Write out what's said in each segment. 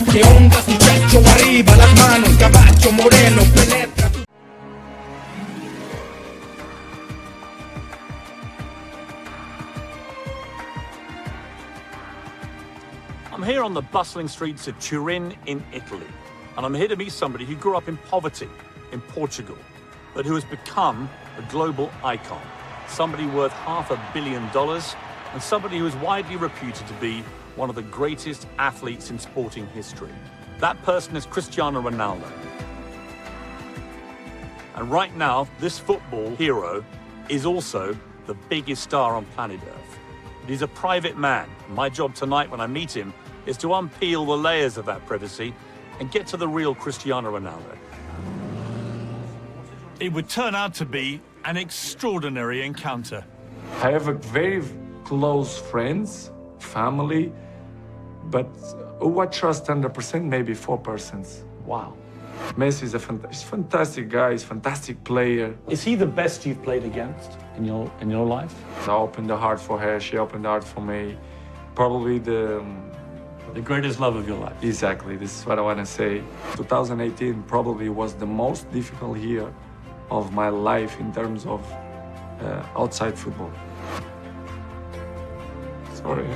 che onda successo arriva las manos, caballo moreno penetra. I'm here on the bustling streets of Turin in Italy, and I'm here to meet somebody who grew up in poverty in Portugal, but who has become a global icon, somebody worth $500 million, and somebody who is widely reputed to be one of the greatest athletes in sporting history. That person is Cristiano Ronaldo. And right now, this football hero is also the biggest star on planet Earth. But he's a private man. My job tonight when I meet him is to unpeel the layers of that privacy and get to the real Cristiano Ronaldo. It would turn out to be an extraordinary encounter. I have a very close friends, family, but who I trust 100%, maybe 4%. Wow. Messi is a fantastic guy, he's a fantastic player. Is he the best you've played against in your life? I opened the heart for her, she opened the heart for me. Probably the greatest love of your life. Exactly, this is what I want to say. 2018 probably was the most difficult year of my life in terms of outside football. Sorry.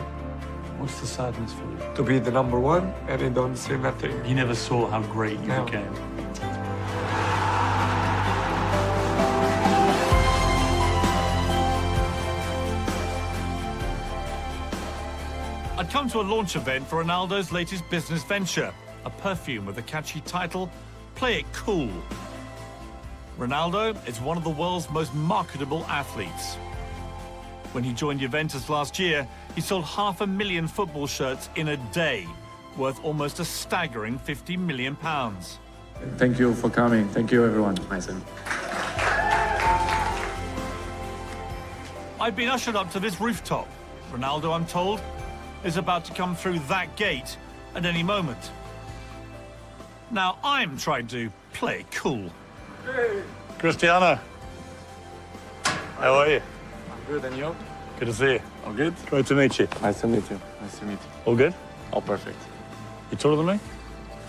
What's the sadness for you? To be the number one and I don't say nothing. You never saw how great you became. I'd come to a launch event for Ronaldo's latest business venture, a perfume with a catchy title, Play It Cool. Ronaldo is one of the world's most marketable athletes. When he joined Juventus last year, he sold 500,000 football shirts in a day, worth almost a staggering £50 million. Thank you for coming. Thank you, everyone. I've been ushered up to this rooftop. Ronaldo, I'm told, is about to come through that gate at any moment. Now I'm trying to play it cool. Hey. Cristiano, how are you? I'm good, and you? Good to see you. All good? Great to meet you. Nice to meet you. Nice to meet you. All good? All perfect. You taller than me?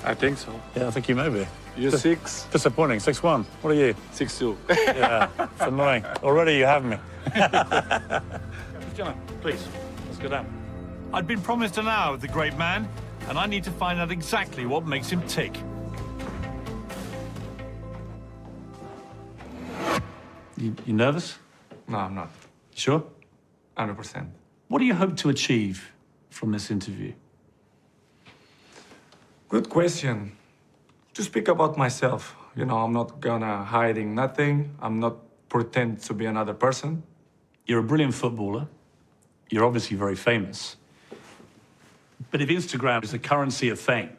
I think so. Yeah, I think you may be. You're 6'. Disappointing. 6'1". What are you? 6'2". Yeah, it's annoying. Already you have me. Cristiano, please, let's go down. I'd been promised an hour with the great man, and I need to find out exactly what makes him tick. You nervous? No, I'm not. Sure? 100%. What do you hope to achieve from this interview? Good question. To speak about myself, you know, I'm not gonna hiding nothing. I'm not pretend to be another person. You're a brilliant footballer. You're obviously very famous. But if Instagram is the currency of fame,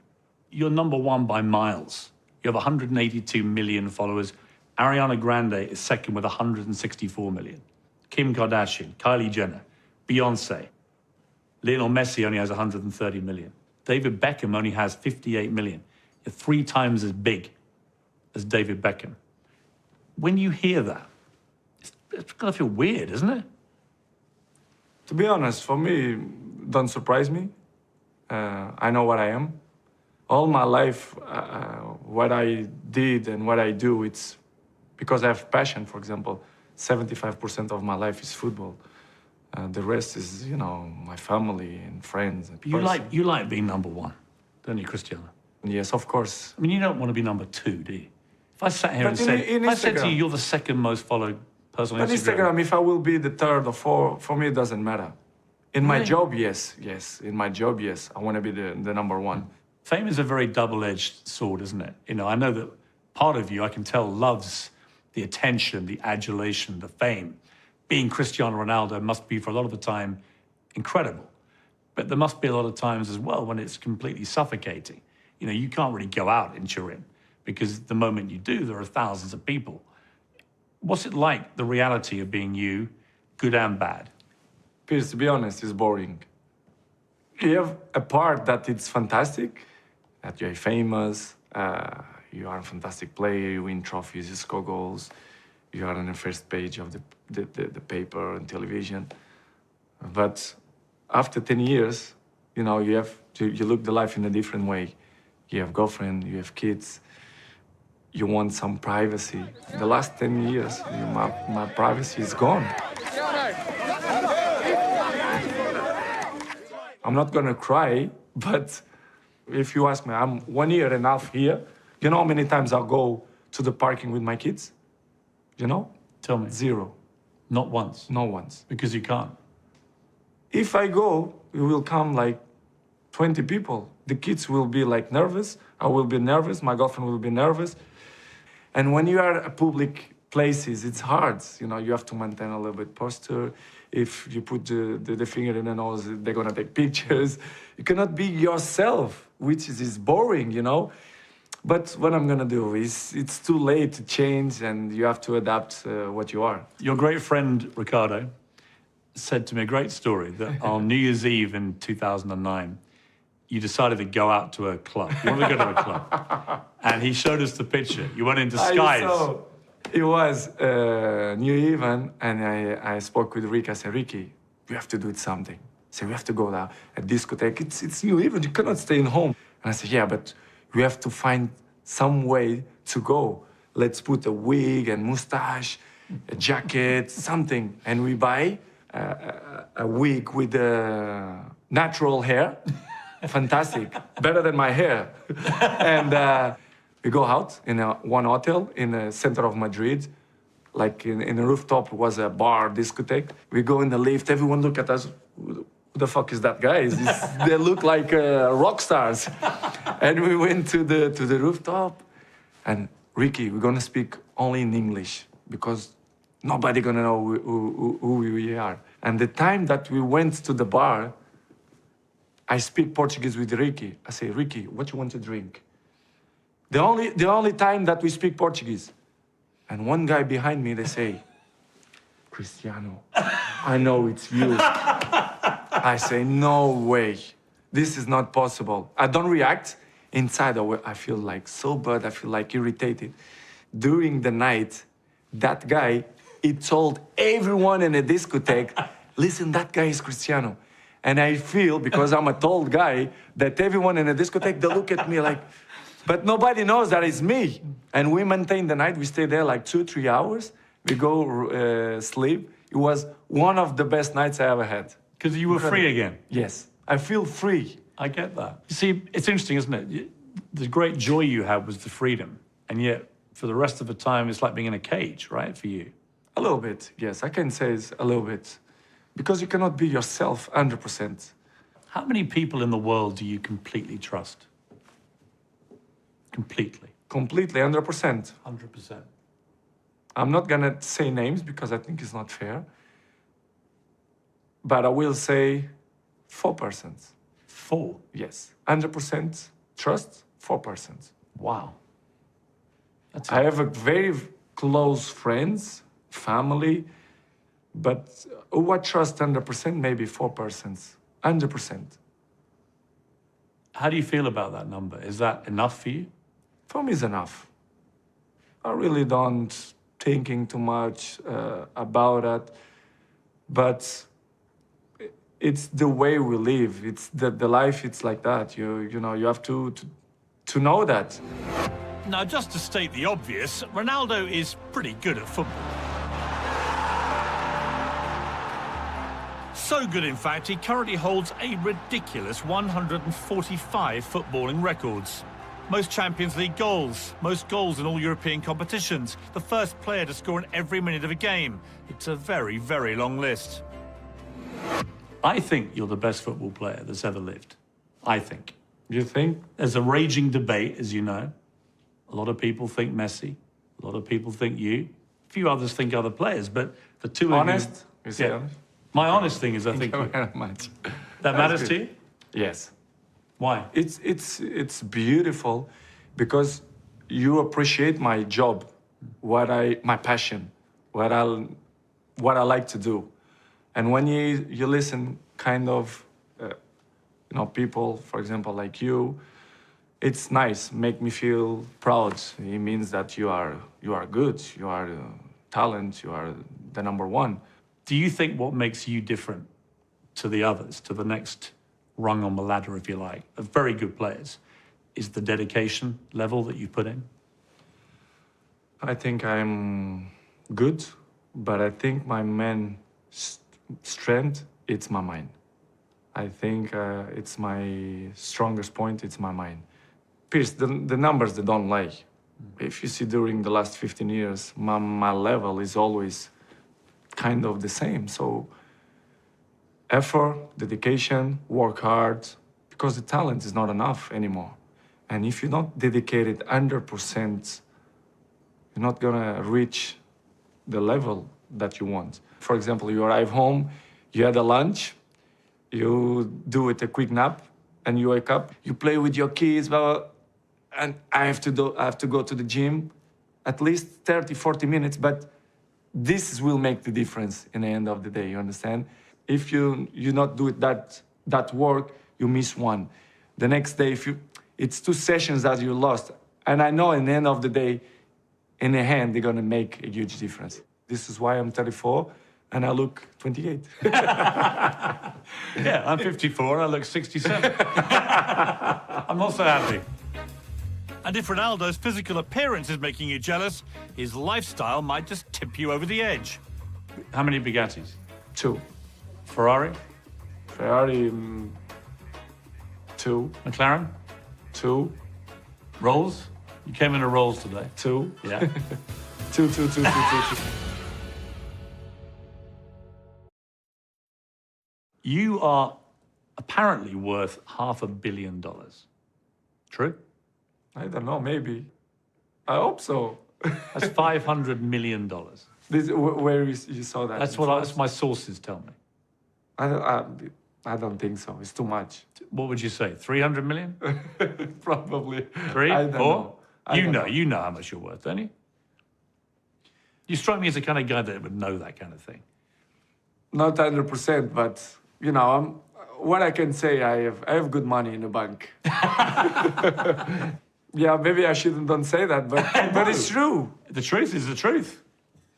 you're number one by miles. You have 182 million followers. Ariana Grande is second with 164 million. Kim Kardashian, Kylie Jenner, Beyonce. Lionel Messi only has 130 million. David Beckham only has 58 million. You're 3 times as big as David Beckham. When you hear that, it's gonna feel weird, isn't it? To be honest, for me, don't surprise me. I know what I am. All my life, what I did and what I do, it's because I have passion. For example, 75% of my life is football. The rest is, you know, my family and friends. And You like being number one, don't you, Cristiano? Yes, of course. I mean, you don't want to be number 2, do you? If I sat here But and said, in if I said to Instagram- you, you're the second most followed person on On Instagram, if I will be the 3rd or 4th, for me, it doesn't matter. In my Really? job, yes. In my job, yes. I want to be the number one. Fame is a very double-edged sword, isn't it? You know, I know that part of you, I can tell, loves the attention, the adulation, the fame. Being Cristiano Ronaldo must be, for a lot of the time, incredible. But there must be a lot of times as well when it's completely suffocating. You know, you can't really go out in Turin because the moment you do, there are thousands of people. What's it like, the reality of being you, good and bad? Pierce, to be honest, it's boring. You have a part that it's fantastic, that you're famous, you are a fantastic player, you win trophies, you score goals, you are on the first page of the paper and television. But after 10 years, you know, you look the life in a different way. You have girlfriend, you have kids. You want some privacy. The last 10 years, my privacy is gone. I'm not gonna cry, but if you ask me, I'm 1.5 years here. You know how many times I'll go to the parking with my kids? You know? Tell me. 0. Not once. No once. Because you can't. If I go, it will come like 20 people. The kids will be like nervous. I will be nervous. My girlfriend will be nervous. And when you are at public places, it's hard. You know, you have to maintain a little bit posture. If you put the finger in the nose, they're gonna take pictures. You cannot be yourself, which is boring, you know? But what I'm gonna do is, it's too late to change and you have to adapt what you are. Your great friend, Ricardo, said to me a great story that on New Year's Eve in 2009, you decided to go out to a club. You wanted to go to a club. And he showed us the picture. You went in disguise. It was New Eve, and I spoke with Ricky. I said, Ricky, we have to do something. I said, we have to go to a discotheque. It's New Eve, you cannot stay in home. And I said, yeah, but we have to find some way to go. Let's put a wig and mustache, a jacket, something. And we buy a wig with natural hair. Fantastic, better than my hair. And we go out in one hotel in the center of Madrid, like in the rooftop was a bar, discotheque. We go in the lift, everyone look at us, who the fuck is that guy? They look like rock stars. And we went to the rooftop, and Ricky, we're gonna speak only in English, because nobody gonna know who we are. And the time that we went to the bar, I speak Portuguese with Ricky. I say, Ricky, what you want to drink? The only time that we speak Portuguese. And one guy behind me, they say, Cristiano, I know it's you. I say, no way. This is not possible. I don't react. Inside, I feel like so bad. I feel like irritated. During the night, that guy, he told everyone in a discotheque, listen, that guy is Cristiano. And I feel, because I'm a tall guy, that everyone in a discotheque, they look at me like, but nobody knows that it's me. And we maintain the night. We stay there like 2-3 hours. We go sleep. It was one of the best nights I ever had. Because you were free again. Yes, I feel free. I get that. You see, it's interesting, isn't it? The great joy you had was the freedom. And yet, for the rest of the time, it's like being in a cage, right, for you? A little bit, yes. I can say it's a little bit. Because you cannot be yourself 100%. How many people in the world do you completely trust? Completely. Completely, 100%. 100%. I'm not gonna say names because I think it's not fair. But I will say 4%. 4? Yes. 100% trust, 4%. Wow. I have a very close friends, family, but who I trust 100%, maybe 4%. 100%. How do you feel about that number? Is that enough for you? For me, it's enough. I really don't thinking too much about it, but it's the way we live. It's the life. It's like that. You know you have to know that. Now, just to state the obvious, Ronaldo is pretty good at football. So good, in fact, he currently holds a ridiculous 145 footballing records. Most Champions League goals, most goals in all European competitions, the first player to score in every minute of a game. It's a very, very long list. I think you're the best football player that's ever lived. I think. You think? There's a raging debate, as you know. A lot of people think Messi. A lot of people think you. A few others think other players, but the two honest? of you... You say yeah. honest? My honest thing is I think you. Very much. That matters to you? Yes. Why? It's beautiful because you appreciate my job, my passion, what I like to do. And when you listen kind of, people, for example, like you, it's nice, make me feel proud. It means that you are good, you are talent, you are the number one. Do you think what makes you different to the others, to the next rung on the ladder, if you like, of very good players, is the dedication level that you put in? I think I'm good, but I think my main strength, it's my mind. I think it's my strongest point, it's my mind. Pierce, the numbers, they don't lie. If you see during the last 15 years, my level is always kind of the same. So effort, dedication, work hard, because the talent is not enough anymore. And if you're not dedicated 100%, you're not gonna reach the level that you want. For example, you arrive home, you had a lunch, you do it a quick nap, and you wake up, you play with your kids, blah, blah, and I have to go to the gym at least 30, 40 minutes, but this will make the difference in the end of the day, you understand? If you not do it that work, you miss one. The next day, it's 2 sessions that you lost. And I know in the end of the day, in the hand, they're gonna make a huge difference. This is why I'm 34 and I look 28. Yeah, I'm 54 and I look 67. I'm also happy. And if Ronaldo's physical appearance is making you jealous, his lifestyle might just tip you over the edge. How many Bugattis? 2. Ferrari? Ferrari, 2. McLaren? 2. Rolls? You came in a Rolls today. 2. Yeah. 2. You are apparently worth $500 million. True? I don't know, maybe. I hope so. That's $500 million. Where you saw that? That's my sources tell me. I don't think so. It's too much. What would you say? 300 million? Probably. 3? I don't 4? know. You know how much you're worth, don't you? You strike me as the kind of guy that would know that kind of thing. Not 100%, but you know, what I can say, I have good money in the bank. Yeah, maybe I don't say that, but it's true. The truth is the truth.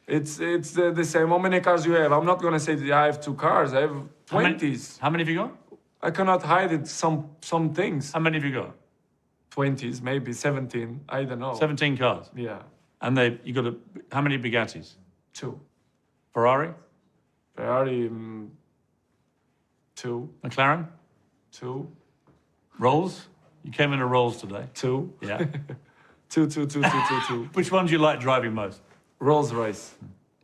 It's the same. How many cars you have? I'm not gonna say that I have 2 cars. I have 20s. How many have you got? I cannot hide it. Some things. How many have you got? 20s, maybe 17. I don't know. 17 cars. Yeah. And you got how many Bugattis? 2. Ferrari? Ferrari, 2. McLaren? 2. Rolls? You came in a Rolls today. 2. Yeah. 2. Which one do you like driving most? Rolls Royce.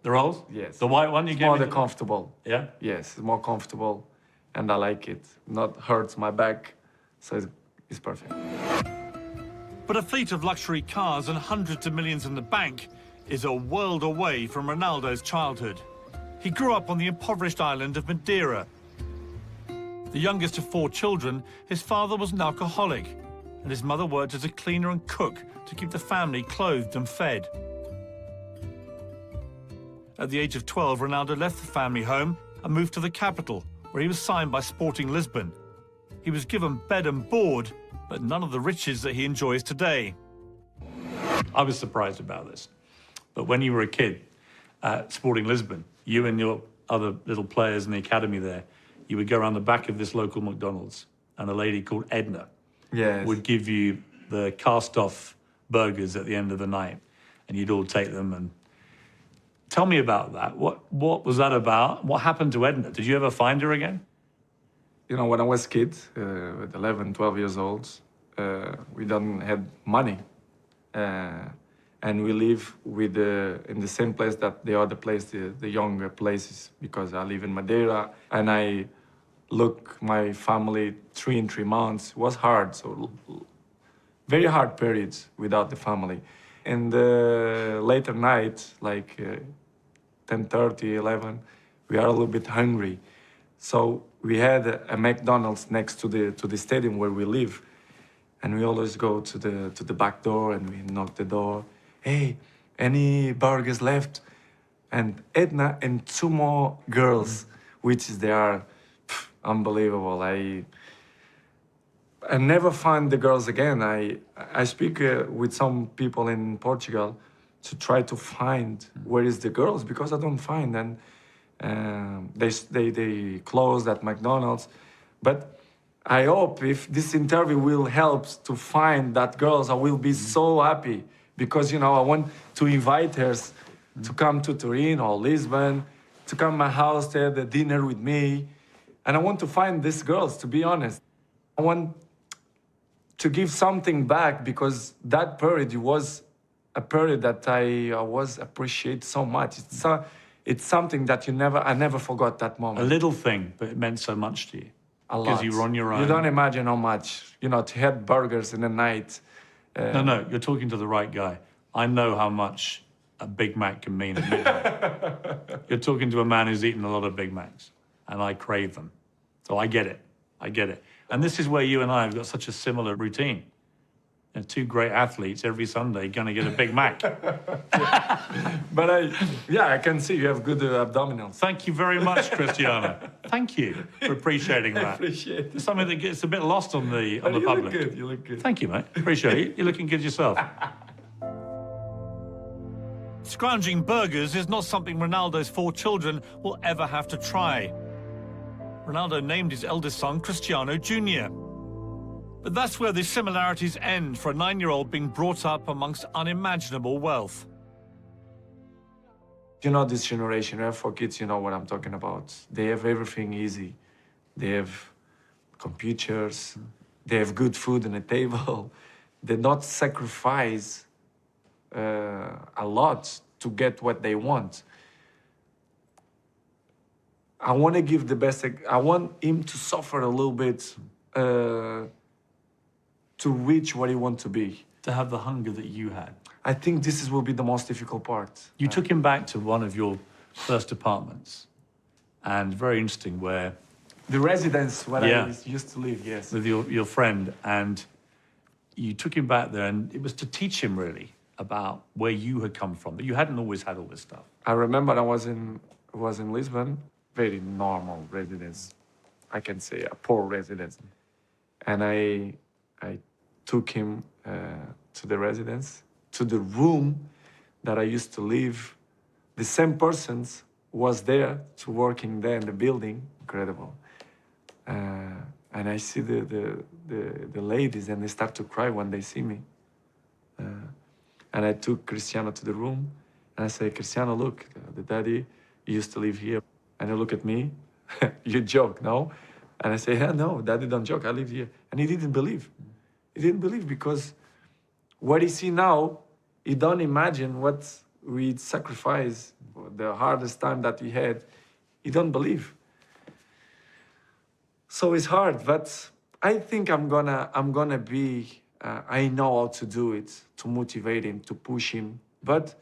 The Rolls? Yes. The white one you gave More me? comfortable. Yeah? Yes, it's more comfortable, and I like it. Not hurts my back, so it's perfect. But a fleet of luxury cars and hundreds of millions in the bank is a world away from Ronaldo's childhood. He grew up on the impoverished island of Madeira. The youngest of 4 children, his father was an alcoholic, and his mother worked as a cleaner and cook to keep the family clothed and fed. At the age of 12, Ronaldo left the family home and moved to the capital, where he was signed by Sporting Lisbon. He was given bed and board, but none of the riches that he enjoys today. I was surprised about this. But when you were a kid at Sporting Lisbon, you and your other little players in the academy there, you would go around the back of this local McDonald's, and a lady called Edna would give you the cast-off burgers at the end of the night, and you'd all take them. And tell me about that. What was that about? What happened to Edna? Did you ever find her again? You know, when I was a kid, with 11, 12 years old, we don't had money. And we live in the same place that the other place, the younger places, because I live in Madeira, and I look my family 3 in 3 months. It was hard, so very hard periods without the family. And later night, like 10:30, 11, we are a little bit hungry. So we had a McDonald's next to the stadium where we live, and we always go to the back door and we knock the door. Hey, any burgers left? And Edna and 2 more girls, which they are unbelievable. I never find the girls again. I speak with some people in Portugal to try to find where is the girls, because I don't find them. They closed at McDonald's, but I hope if this interview will help to find that girls, I will be so happy because, you know, I want to invite her to come to Turin or Lisbon, to come to my house to have the dinner with me. And I want to find these girls, to be honest. I want to give something back because that period was a period that I was appreciate so much. It's something that I never forgot that moment. A little thing, but it meant so much to you. A lot. Because you were on your own. You don't imagine how much, you know, to have burgers in the night. No, you're talking to the right guy. I know how much a Big Mac can mean at midnight. You're talking to a man who's eaten a lot of Big Macs, and I crave them. So I get it. I get it. And this is where you and I have got such a similar routine. And two great athletes every Sunday going to get a Big Mac. But I can see you have good abdominals. Thank you very much, Cristiano. Thank you for appreciating that. I appreciate it. It's something that gets a bit lost on the You public. look good, you look good. Thank you, mate. Appreciate it. You're looking good yourself. Scrounging burgers is not something Ronaldo's 4 children will ever have to try. Ronaldo named his eldest son Cristiano Jr. But that's where the similarities end for a 9-year-old being brought up amongst unimaginable wealth. You know, this generation, you have 4 kids, you know what I'm talking about. They have everything easy. They have computers, they have good food on the table. They not sacrifice a lot to get what they want. I want to give the best. I want him to suffer a little bit to reach what he wants to be. To have the hunger that you had. I think will be the most difficult part. You took him back to one of your first apartments, and very interesting, where the residence where Yeah. I used to live, yes. with your friend, and you took him back there, and it was to teach him really about where you had come from, that you hadn't always had all this stuff. I remember I was in Lisbon, very normal residence, I can say a poor residence, and I took him to the residence, to the room that I used to live. The same persons was there to working there in the building, incredible. And I see the ladies, and they start to cry when they see me. And I took Cristiano to the room, and I say, Cristiano, look, the daddy used to live here. And he look at me, you joke, no? And I say, yeah, no, daddy don't joke, I live here. And he didn't believe. He didn't believe because what he see now, he don't imagine what we sacrificed, the hardest time that he had, he don't believe. So it's hard, but I think I'm gonna be, I know how to do it, to motivate him, to push him, but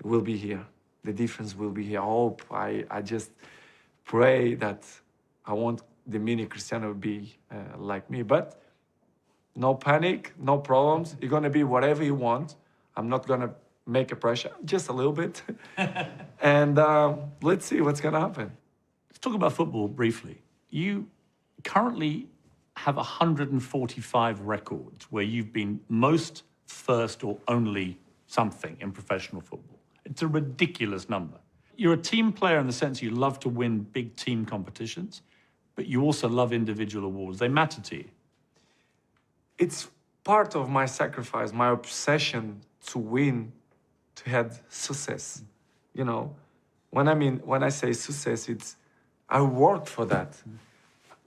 we'll be here. The difference will be here. I hope, I just pray that I want the mini Cristiano to be like me, but no panic, no problems. You're gonna be whatever you want. I'm not gonna make a pressure, just a little bit. And let's see what's gonna happen. Let's talk about football briefly. You currently have 145 records where you've been most, first, or only something in professional football. It's a ridiculous number. You're a team player in the sense you love to win big team competitions, but you also love individual awards. They matter to you. It's part of my sacrifice, my obsession to win, to have success. You know, when I say success, it's I worked for that.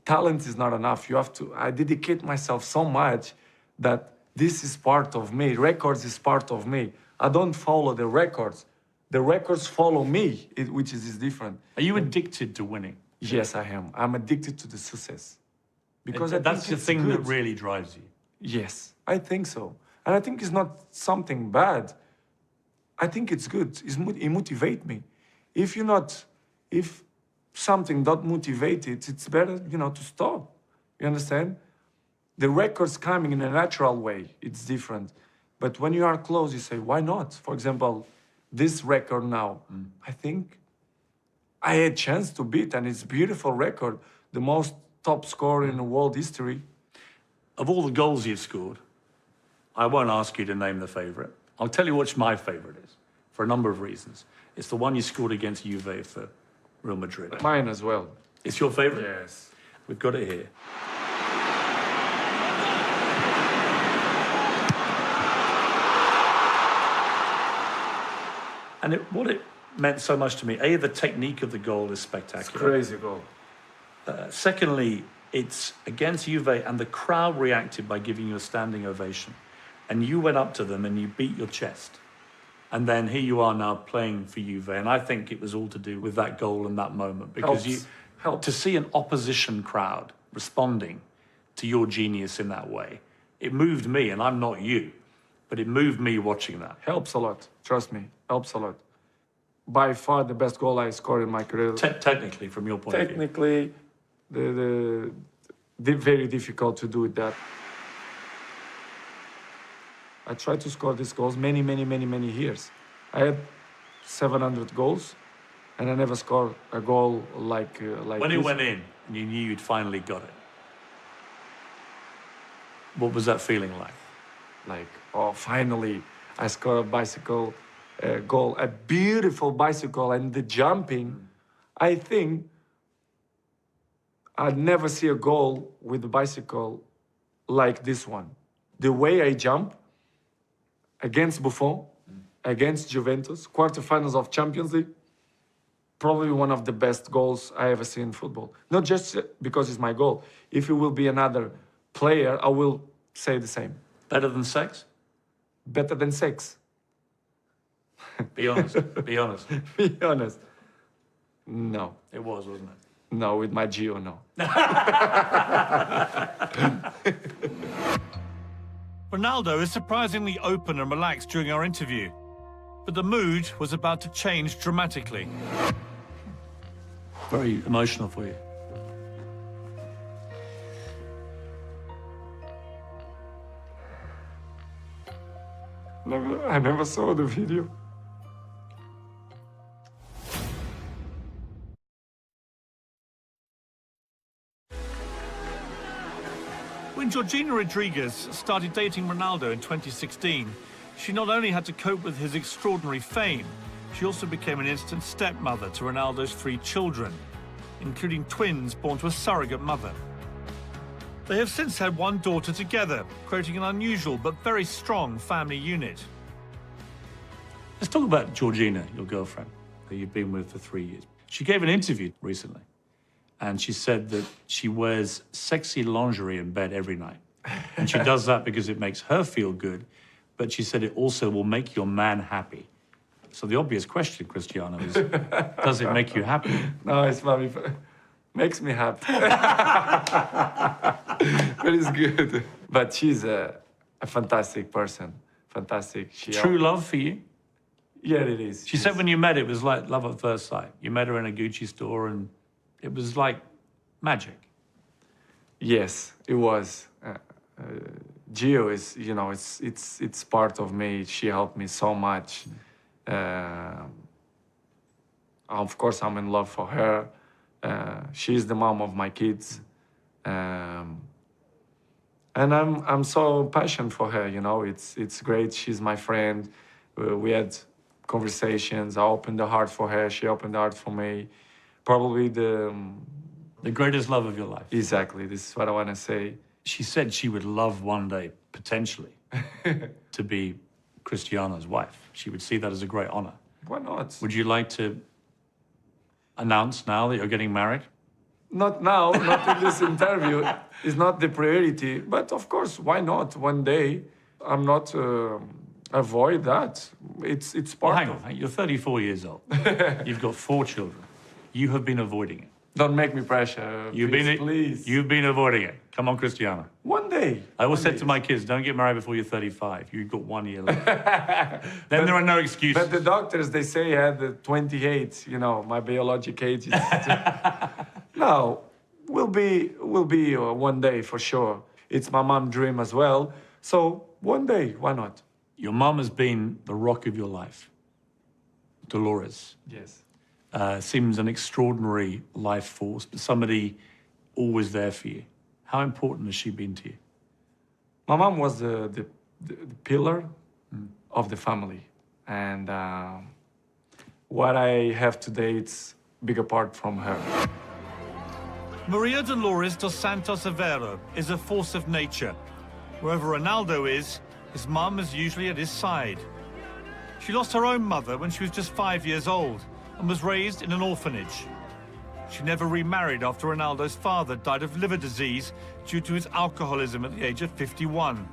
Talent is not enough. I dedicate myself so much that this is part of me. Records is part of me. I don't follow the records. The records follow me, which is different. Are you addicted to winning? Yes, I am. I'm addicted to the success. Because That's the thing good. that really drives you. Yes, I think so. And I think it's not something bad. I think it's good. It motivates me. If something not motivated, it's better, to stop. You understand? The record's coming in a natural way. It's different. But when you are close, you say, why not? For example, this record now, I think I had a chance to beat, and it's a beautiful record. The most top scorer in the world history. Of all the goals you've scored, I won't ask you to name the favourite. I'll tell you which my favourite is, for a number of reasons. It's the one you scored against Juve for Real Madrid. Mine as well. It's your favourite? Yes. We've got it here. And what it meant so much to me, A, the technique of the goal is spectacular. Crazy goal. Secondly, it's against Juve, and the crowd reacted by giving you a standing ovation. And you went up to them and you beat your chest. And then here you are now playing for Juve. And I think it was all to do with that goal and that moment. Because Helps. to see an opposition crowd responding to your genius in that way, it moved me, and I'm not you, but it moved me watching that. Helps a lot. Trust me, helps a lot. By far the best goal I scored in my career. Technically, from your point of view. Technically, the very difficult to do that. I tried to score these goals many years. I had 700 goals, and I never scored a goal like When this. it went in, and you knew you'd finally got it, what was that feeling like? Like, oh, finally, I scored a bicycle goal, a beautiful bicycle, and the jumping. I think I'd never see a goal with the bicycle like this one. The way I jump against Buffon, against Juventus, quarterfinals of Champions League, probably one of the best goals I ever seen in football. Not just because it's my goal. If it will be another player, I will say the same. Better than sex? Better than sex. Be honest. Be honest. Be honest. No. It was, wasn't it? No, with my Gio, no. Ronaldo is surprisingly open and relaxed during our interview, but the mood was about to change dramatically. Very emotional for you. I never saw the video. When Georgina Rodriguez started dating Ronaldo in 2016, she not only had to cope with his extraordinary fame, she also became an instant stepmother to Ronaldo's 3 children, including twins born to a surrogate mother. They have since had one daughter together, creating an unusual but very strong family unit. Let's talk about Georgina, your girlfriend, who you've been with for 3 years. She gave an interview recently, and she said that she wears sexy lingerie in bed every night. And she does that because it makes her feel good, but she said it also will make your man happy. So the obvious question, Cristiano, is, does it make you happy? No, it's probably makes me happy. But it's good. But she's a fantastic person. Fantastic. True love for you? Yeah, it is. She said when you met, it was like love at first sight. You met her in a Gucci store, and it was like magic. Yes, it was. Gio is, you know, it's part of me. She helped me so much. Of course, I'm in love for her. She's the mom of my kids, and I'm so passionate for her. You know, it's great. She's my friend. We had conversations. I opened the heart for her. She opened the heart for me. Probably the greatest love of your life. Exactly. This is what I want to say. She said she would love one day, potentially, to be Cristiano's wife. She would see that as a great honor. Why not? Would you like to announce now that you're getting married? Not now, not in this interview. It's not the priority. But of course, why not? One day, I'm not avoid that. It's part Well, hang on. You're 34 years old. You've got 4 children. You have been avoiding it. Don't make me pressure. Please. You've been avoiding it. Come on, Cristiano. One day. I always said to my kids, don't get married before you're 35. You've got 1 year left. Then there are no excuses. But the doctors, they say I had 28. You know, my biological age is... No, will be one day for sure. It's my mom's dream as well. So one day, why not? Your mom has been the rock of your life. Dolores. Yes. Seems an extraordinary life force, but somebody always there for you. How important has she been to you? My mom was the pillar of the family. And what I have today, it's big apart from her. Maria Dolores dos Santos Aveiro is a force of nature. Wherever Ronaldo is, his mum is usually at his side. She lost her own mother when she was just 5 years old and was raised in an orphanage. She never remarried after Ronaldo's father died of liver disease due to his alcoholism at the age of 51.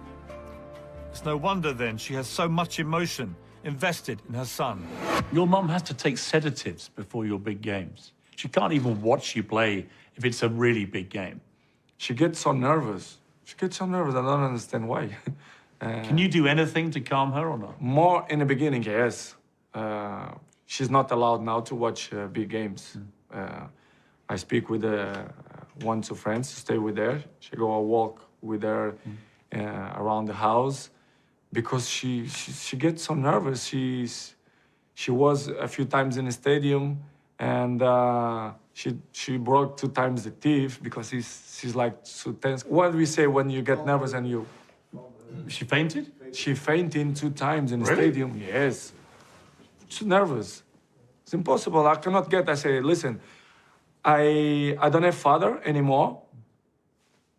It's no wonder then she has so much emotion invested in her son. Your mum has to take sedatives before your big games. She can't even watch you play if it's a really big game. She gets so nervous. She gets so nervous. I don't understand why. Can you do anything to calm her or not? More in the beginning, yes. She's not allowed now to watch big games. I speak with one, two friends to stay with her. She go a walk with her around the house because she gets so nervous. She was a few times in the stadium and she broke 2 times the teeth because she's like so tense. What do we say when you get nervous and you? She fainted? She fainted 2 times in the Really? stadium. Yes. She's nervous. It's impossible. I cannot get. I say, listen, I don't have father anymore.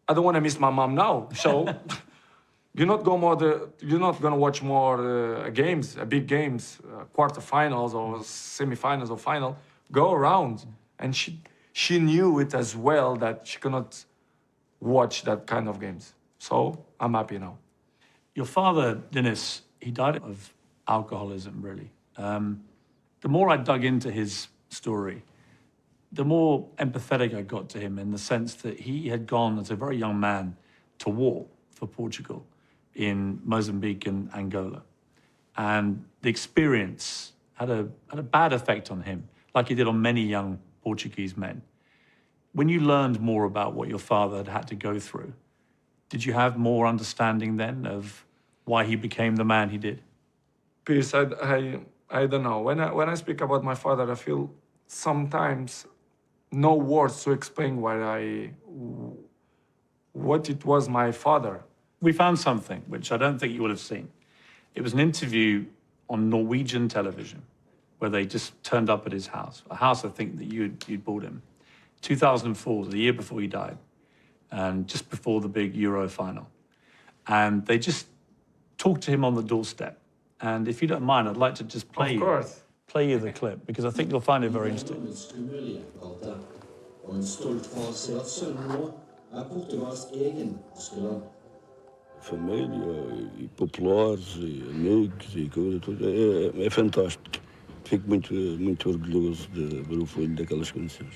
I don't want to miss my mom now. So you're not gonna watch more games, big games, quarterfinals or semifinals or final. Go around. And she knew it as well that she cannot watch that kind of games. So I'm happy now. Your father, Dennis, he died of alcoholism, really. The more I dug into his story, the more empathetic I got to him in the sense that he had gone as a very young man to war for Portugal in Mozambique and Angola. And the experience had a bad effect on him, like it did on many young Portuguese men. When you learned more about what your father had had to go through, did you have more understanding then of why he became the man he did? Pierce, I don't know. When I speak about my father, I feel sometimes no words to explain what it was my father. We found something which I don't think you will have seen. It was an interview on Norwegian television where they just turned up at his house, a house I think that you'd bought him. 2004, the year before he died, and just before the big Euro final. And they just talked to him on the doorstep. And if you don't mind, I'd like to just play you the clip, because I think you'll find it very interesting. Og en stolt far ser at sønnen nå Portugals egen askeland. Família e populares e amigos e coisa tudo é fantástico. Fico muito orgulhoso de ver o filho daquelas condições.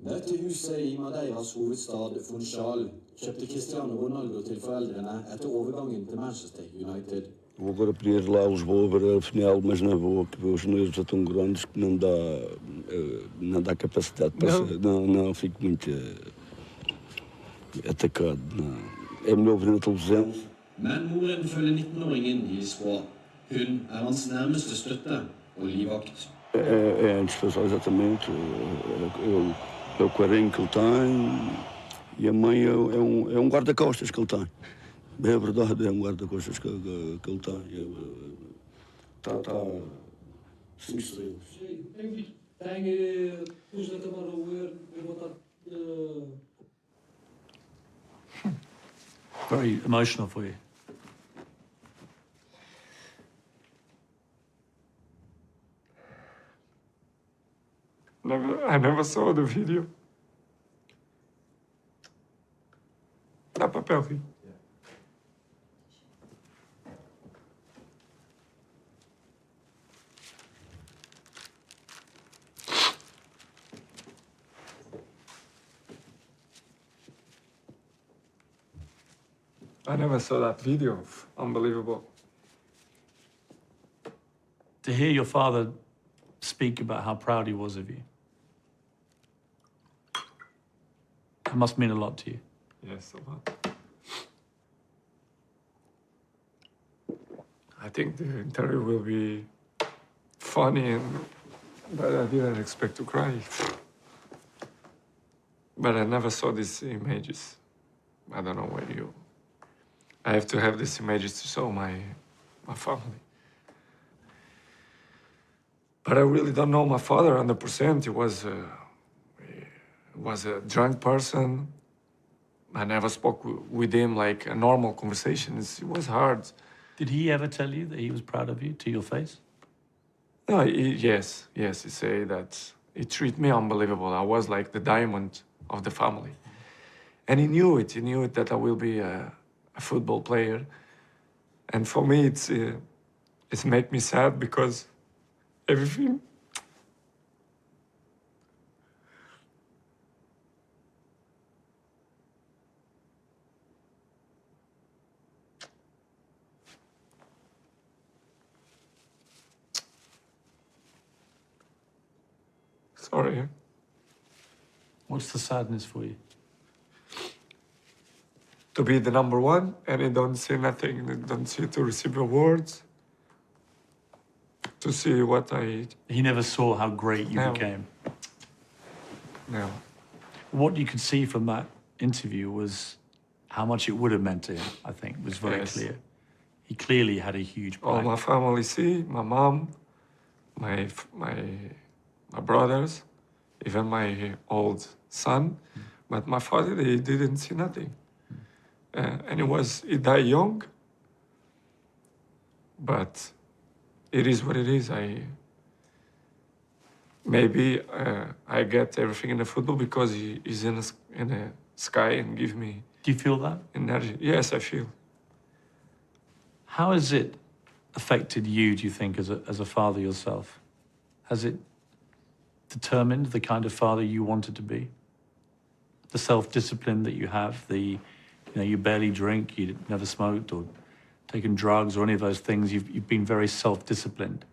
Dette huset i Madeiras hovedstad Funchal kjøpte Cristiano Ronaldo til foreldrene etter overgangen til Manchester United. Vou agora para ir lá a Lisboa ver a final, mas não vou, porque os nervos já estão grandes que não dá capacidade para não fico muito atacado. Não. É melhor ver na televisão. Men moren følger 19-åringen i Lisboa. Hun hans nærmeste støtte og livvakt. É indispensável, exatamente. É o carinho que ele tem e a mãe é um guarda-costas que ele tem. É verdade, é um guarda-costas que ele tem. Está 5 estrelas. Very emotional for you. I never saw the video. Dá papel, filho. I never saw that video. Unbelievable. To hear your father speak about how proud he was of you, that must mean a lot to you. Yes, a lot. I think the interview will be funny, but I didn't expect to cry. But I never saw these images. I don't know where you... I have to have these images to show my family. But I really don't know my father 100%. He was a drunk person. I never spoke with him like a normal conversation. It was hard. Did he ever tell you that he was proud of you to your face? No, yes, yes. He say that he treat me unbelievable. I was like the diamond of the family, and he knew it. He knew it that I will be a football player, and for me, it's make me sad because everything. Sorry. What's the sadness for you? To be the number one, and I don't see nothing. I don't see to receive awards. To see what I He never saw how great you No. became. now. What you could see from that interview was how much it would have meant to him, I think, was very Yes. clear. He clearly had a huge All pride. my family see, my mom, my brothers, even my old son, but my father, he didn't see nothing. And he died young, but it is what it is. Maybe I get everything in the football because he is in the sky and give me Do you feel that? energy. Yes, I feel. How has it affected you, do you think, as a father yourself? Has it determined the kind of father you wanted to be? The self-discipline that you have, you barely drink, you never smoked or taken drugs or any of those things, you've been very self-disciplined.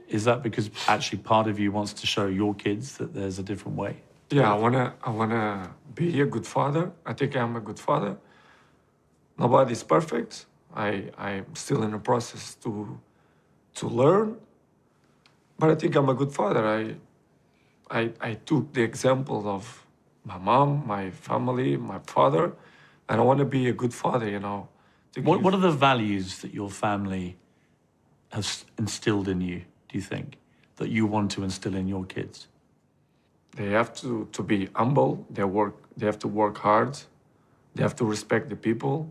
Is that because actually part of you wants to show your kids that there's a different way? Yeah, I wanna be a good father. I think I'm a good father. Nobody's perfect. I'm still in the process to learn. But I think I'm a good father. I took the example of my mom, my family, my father, and I want to be a good father, to What give- are the values that your family has instilled in you, do you think, that you want to instill in your kids? They have to be humble. They have to work hard. They have to respect the people.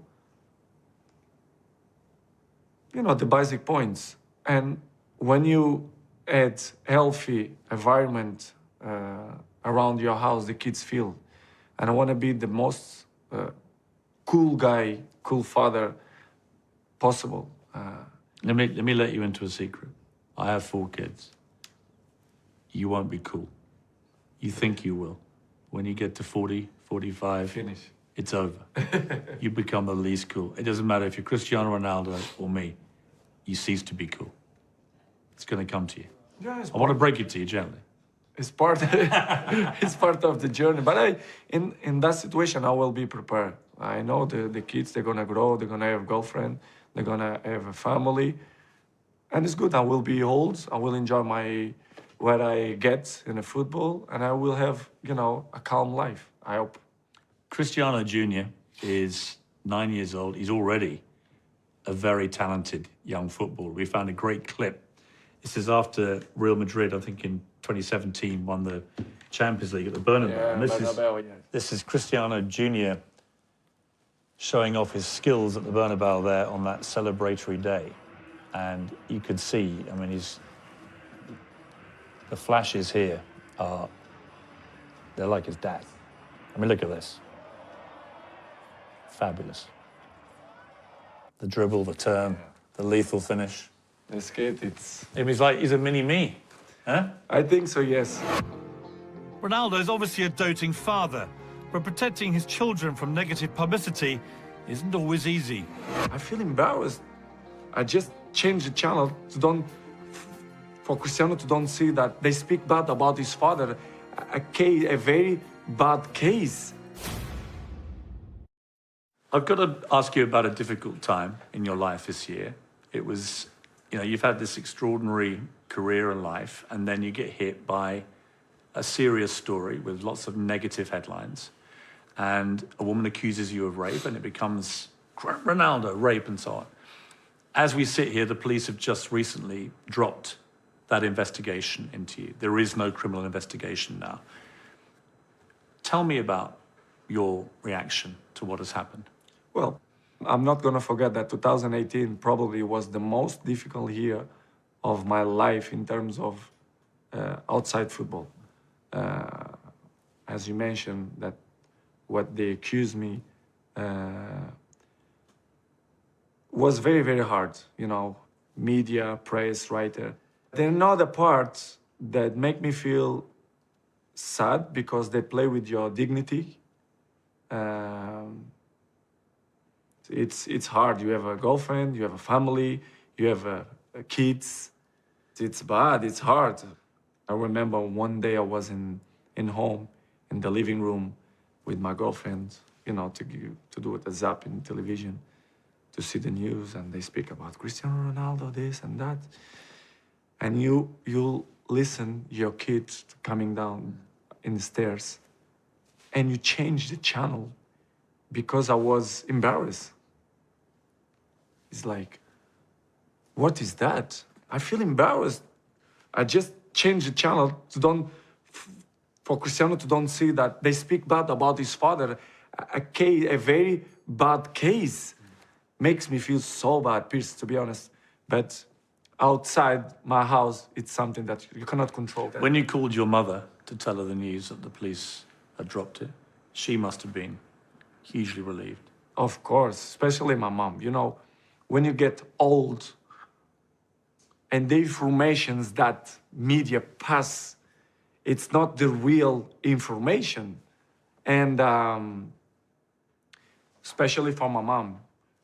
The basic points. And when you add healthy environment around your house, the kids feel. And I want to be the most cool guy, cool father possible. Let me let you into a secret. I have 4 kids. You won't be cool. You think you will. When you get to 40, 45, Finish. it's over. You become the least cool. It doesn't matter if you're Cristiano Ronaldo or me. You cease to be cool. It's going to come to you. Yeah, it's I want to break it to you gently. It's part. It's part of the journey. But in that situation, I will be prepared. I know the kids. They're gonna grow. They're gonna have a girlfriend. They're gonna have a family, and it's good. I will be old. I will enjoy what I get in the football, and I will have a calm life. I hope. Cristiano Jr. is 9 years old. He's already a very talented young footballer. We found a great clip. This is after Real Madrid, I think in 2017, won the Champions League at the Bernabeu. And this is Cristiano Jr. showing off his skills at the Bernabeu there on that celebratory day. And you could see, I mean, the flashes here they're like his dad. I mean, look at this. Fabulous. The dribble, the turn, the lethal finish. This kid, it's. He's a mini-me, huh? I think so. Yes. Ronaldo is obviously a doting father, but protecting his children from negative publicity isn't always easy. I feel embarrassed. I just changed the channel for Cristiano to don't see that they speak bad about his father, a very bad case. I've got to ask you about a difficult time in your life this year. It was, you've had this extraordinary career in life, and then you get hit by a serious story with lots of negative headlines, and a woman accuses you of rape, and it becomes Ronaldo, rape, and so on. As we sit here, the police have just recently dropped that investigation into you. There is no criminal investigation now. Tell me about your reaction to what has happened. Well, I'm not going to forget that 2018 probably was the most difficult year of my life in terms of outside football. As you mentioned, that what they accused me was very, very hard. You know, media, press, writer. There are another parts that make me feel sad because they play with your dignity. It's hard. You have a girlfriend, you have a family, you have kids. It's bad. It's hard. I remember one day I was in home, in the living room, with my girlfriend. You know, to do a zap in television, to see the news, and they speak about Cristiano Ronaldo, this and that, and you listen your kids coming down in the stairs, and you change the channel because I was embarrassed. It's like, what is that? I feel embarrassed. I just changed the channel for Cristiano to don't see that they speak bad about his father. A very bad case makes me feel so bad, Pierce, to be honest. But outside my house, it's something that you cannot control. When you called your mother to tell her the news that the police had dropped it, she must have been hugely relieved. Of course, especially my mom. You know, when you get old and the informations that media pass, it's not the real information. And especially for my mom.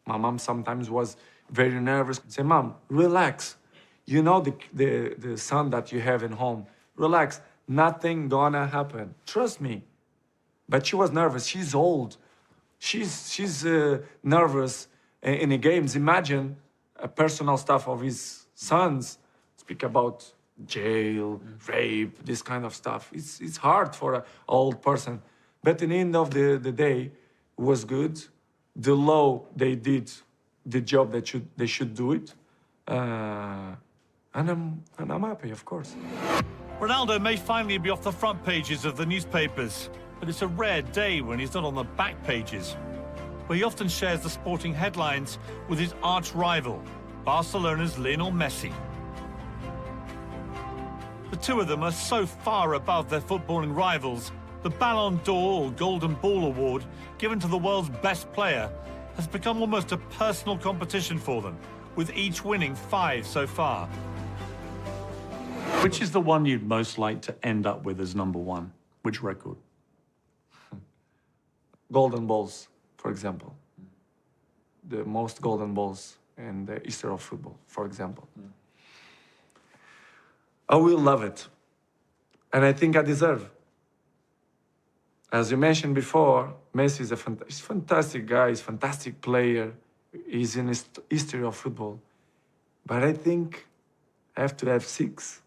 My mom sometimes was very nervous. Say, Mom, relax. You know the son that you have in home. Relax. Nothing gonna happen. Trust me. But she was nervous. She's old. She's nervous in the games. Imagine personal stuff of his sons. Speak about jail, rape, this kind of stuff. It's hard for an old person. But in the end of the day, it was good. The law, they did the job that they should do it. And I'm happy, of course. Ronaldo may finally be off the front pages of the newspapers, but it's a rare day when he's not on the back pages, where he often shares the sporting headlines with his arch-rival, Barcelona's Lionel Messi. The two of them are so far above their footballing rivals, the Ballon d'Or or Golden Ball award, given to the world's best player, has become almost a personal competition for them, with each winning 5 so far. Which is the one you'd most like to end up with as number one? Which record? Golden balls, for example. The most golden balls in the history of football, for example. I will love it. And I think I deserve. As you mentioned before, Messi is he's a fantastic guy, he's a fantastic player. He's in the history of football. But I think I have to have 6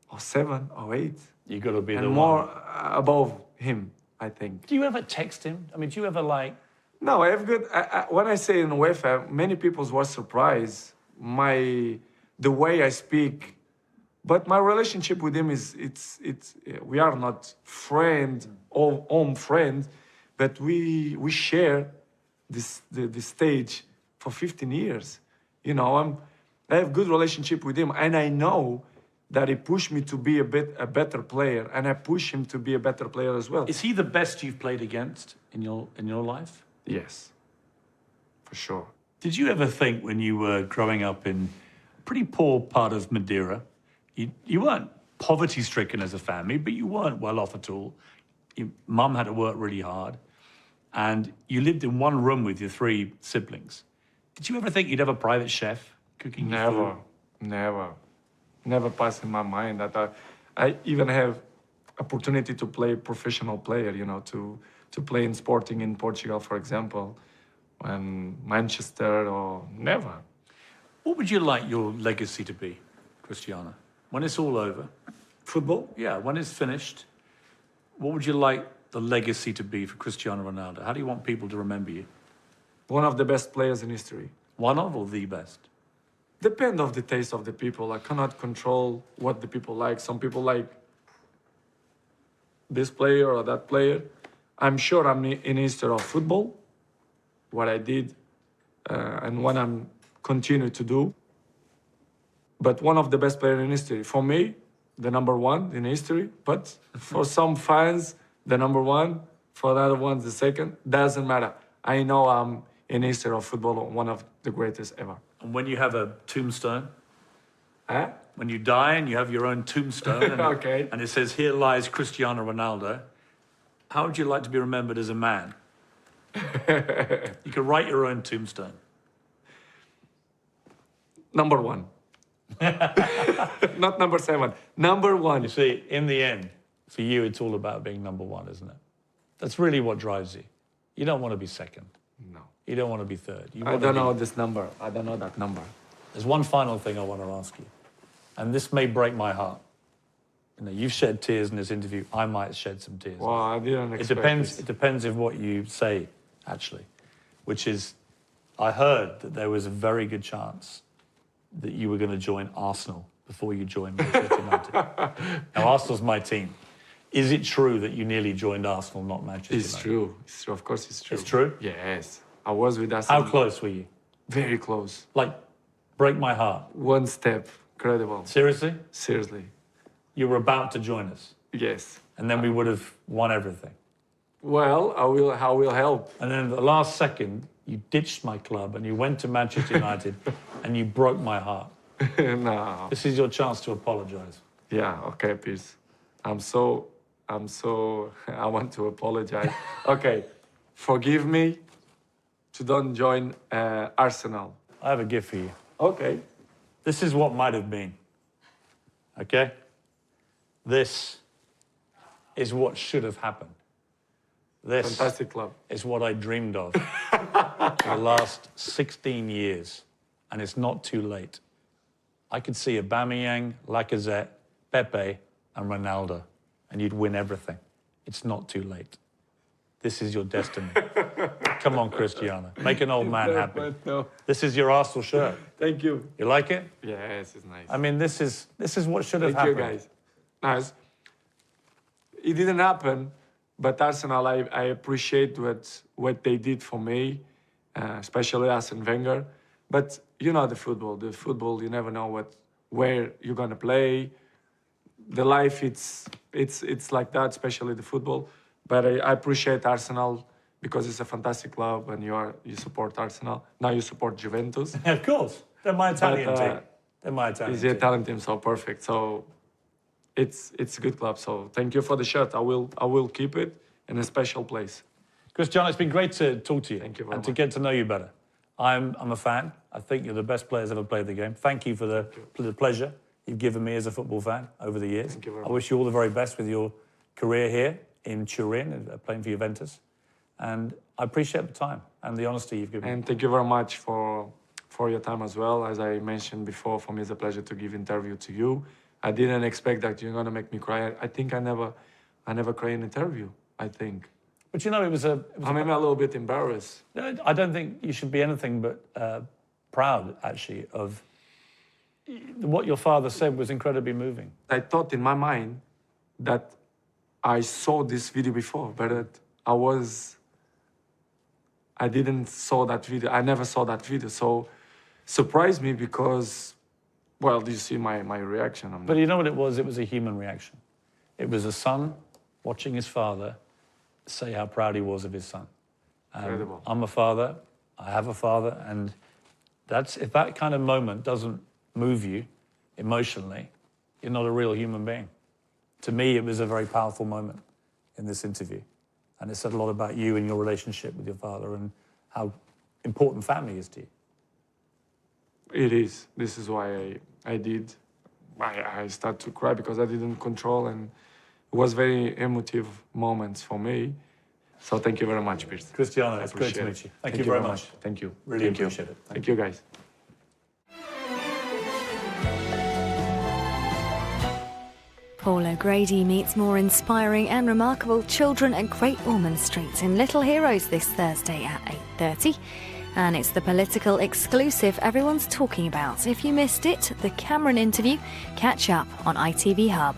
or 7 or 8. You got to be and the more one. above him, I think. Do you ever text him? I mean, do you ever like... No, I have good. When I say in UEFA, many people were surprised the way I speak. But my relationship with him is we are not friend or home friend, but we share the stage for 15 years. You know, I have good relationship with him, and I know that he pushed me to be a better player, and I push him to be a better player as well. Is he the best you've played against in your life? Yes, for sure. Did you ever think when you were growing up in a pretty poor part of Madeira, you weren't poverty-stricken as a family, but you weren't well off at all. Your mum had to work really hard, and you lived in one room with your 3 siblings. Did you ever think you'd have a private chef cooking your food? Never passed in my mind that I even have opportunity to play professional player, you know, to play in Sporting in Portugal, for example, and Manchester, or never. What would you like your legacy to be, Cristiano? When it's all over? Football? Yeah, when it's finished, what would you like the legacy to be for Cristiano Ronaldo? How do you want people to remember you? One of the best players in history. One of or the best? Depend of the taste of the people. I cannot control what the people like. Some people like this player or that player. I'm sure I'm in history of football, what I did, and what I'm continue to do. but one of the best players in history. For me, the number one in history, but for some fans, the number one, for the other ones, the second, doesn't matter. I know I'm in history of football, one of the greatest ever. And when you have a tombstone, Huh? when you die and you have your own tombstone, and, Okay. and it says, "Here lies Cristiano Ronaldo," how would you like to be remembered as a man? You could write your own tombstone. Number one. Not number 7. Number one. You see, in the end, for you, it's all about being number one, isn't it? That's really what drives you. You don't want to be second. No. You don't want to be third. You I want to don't be- know this number. I don't know that number. There's one final thing I want to ask you, and this may break my heart. You know, you've shed tears in this interview. I might shed some tears. Well, I didn't It expect depends. this. It depends of what you say, actually, which is, I heard that there was a very good chance that you were going to join Arsenal before you joined Manchester United. Now, Arsenal's my team. Is it true that you nearly joined Arsenal, not Manchester It's United? true. It's true. Of course, it's true. It's true? Yes. I was with us. How close were you? Very close. Like, break my heart. One step. Incredible. Seriously? Seriously. You were about to join us, Yes. and then we would have won everything. Well, I will help. And then at the last second, you ditched my club and you went to Manchester United and you broke my heart. No. This is your chance to apologise. Yeah, okay, Piers. I want to apologize. Okay, forgive me to don't join Arsenal. I have a gift for you. Okay. This is what might have been. Okay? This is what should have happened. This Fantastic club. is what I dreamed of for the last 16 years, and it's not too late. I could see Aubameyang, Lacazette, Pepe, and Ronaldo, and you'd win everything. It's not too late. This is your destiny. Come on, Cristiano. Make an old man happy. No. This is your Arsenal shirt. Thank you. You like it? Yes, it's nice. I mean, this is what should have Thank you, happened. guys. Nice. It didn't happen, but Arsenal, I appreciate what they did for me, especially Arsene Wenger. But you know the football, you never know where you're gonna play. The life, it's like that, especially the football. But I appreciate Arsenal because it's a fantastic club, and you support Arsenal. Now you support Juventus. Of course. They're my Italian But, team. They're my Italian It's the team. Italian team, so perfect. So it's a good club. So thank you for the shirt. I will keep it in a special place. Cristiano, it's been great to talk to you. Thank you very and to much. get to know you better. I'm a fan. I think you're the best players ever played the game. Thank you for the pleasure you've given me as a football fan over the years. Thank you very I wish you all the very best with your career here in Turin, playing for Juventus. And I appreciate the time and the honesty you've given me. And thank you very much for your time as well. As I mentioned before, for me it's a pleasure to give interview to you. I didn't expect that you're gonna make me cry. I think I never cry in interview. I think. But you know, it was a I'm a little bit embarrassed. I don't think you should be anything but proud, actually, of what your father said was incredibly moving. I thought in my mind that I saw this video before, but I didn't saw that video. I never saw that video. So surprised me because, well, do you see my reaction? But you know what it was? It was a human reaction. It was a son watching his father say how proud he was of his son. Incredible. I'm a father, I have a father, and if that kind of moment doesn't move you emotionally, you're not a real human being. To me, it was a very powerful moment in this interview. And it said a lot about you and your relationship with your father and how important family is to you. It is. This is why I started to cry because I didn't control, and it was very emotive moments for me. So thank you very much, Piers. Cristiano, it's great to Appreciate meet it. you. Thank you very much. Thank you. Really Thank you. appreciate it. Thank you, guys. Paul O'Grady meets more inspiring and remarkable children at Great Ormond Street in Little Heroes this Thursday at 8:30. And it's the political exclusive everyone's talking about. If you missed it, the Cameron interview, catch up on ITV Hub.